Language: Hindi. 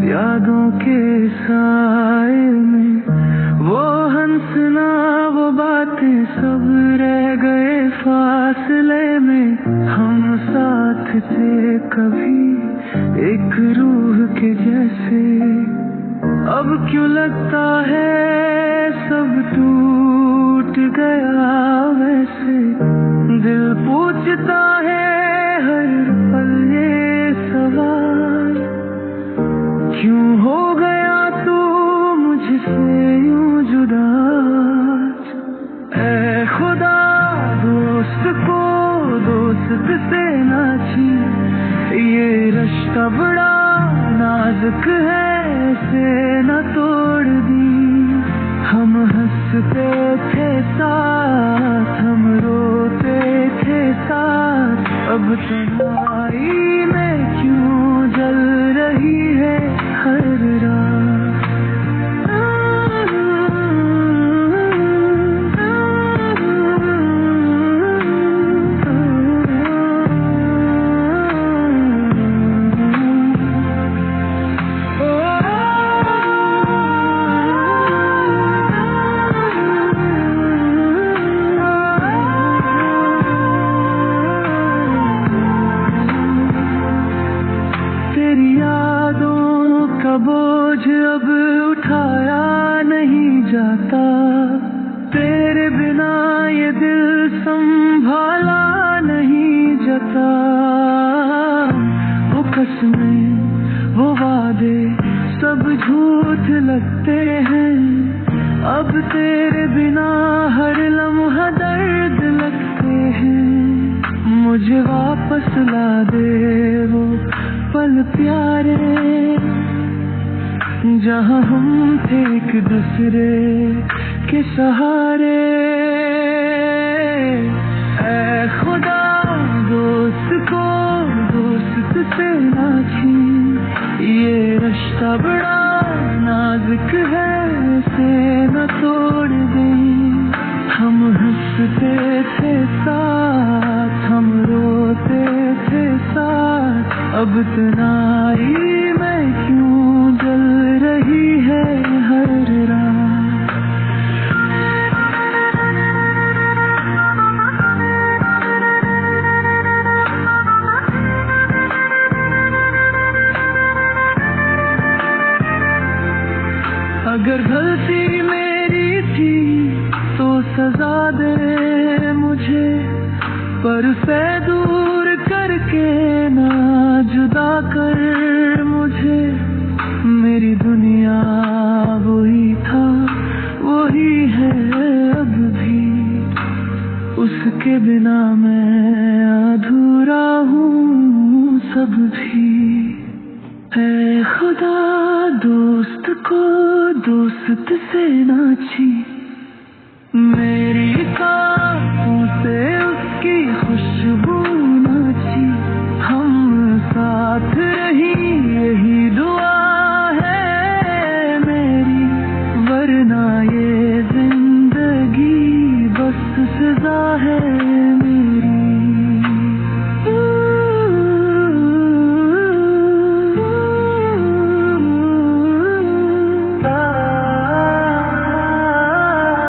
यादों के साए में वो हंसना वो बातें सब रह गए फासले में। हम साथ थे कभी एक रूह के जैसे, अब क्यों लगता है सब टूट गया वैसे। दिल पूछता है हर पल ये सवाल, क्यों हो गया तू मुझसे यूं जुदा। ऐ खुदा दोस्त को दोस्त से ना छीन, ये रिश्ता बड़ा नाजुक है इसे न तोड़ दी। हम हंसते थे साथ हम रोते थे साथ, अब तन्हाई में क्यों जल रही है हर रात। बोझ अब उठाया नहीं जाता, तेरे बिना ये दिल संभाला नहीं जाता। वो कसमें वो वादे सब झूठ लगते हैं, अब तेरे बिना हर लम्हा दर्द लगते हैं। मुझे वापस ला दे वो पल प्यारे, जहाँ हम थे एक दूसरे के सहारे। ऐ खुदा दोस्त को दोस्त से ना छीन, ये रिश्ता बड़ा नाजुक है इसे न तोड़ दे। हम हंसते थे साथ हम रोते थे साथ, अब तन्हाई में क्यों जल रही है हर रात। अगर गलती मेरी थी तो सजा दे मुझे, पर उसे दूर करके ना जुदा कर मुझे। मेरी दुनिया वही था वही है अब भी, उसके बिना मैं अधूरा हूँ सब भी। है खुदा दोस्त को दोस्त से ना छीन, मेरी सांसों से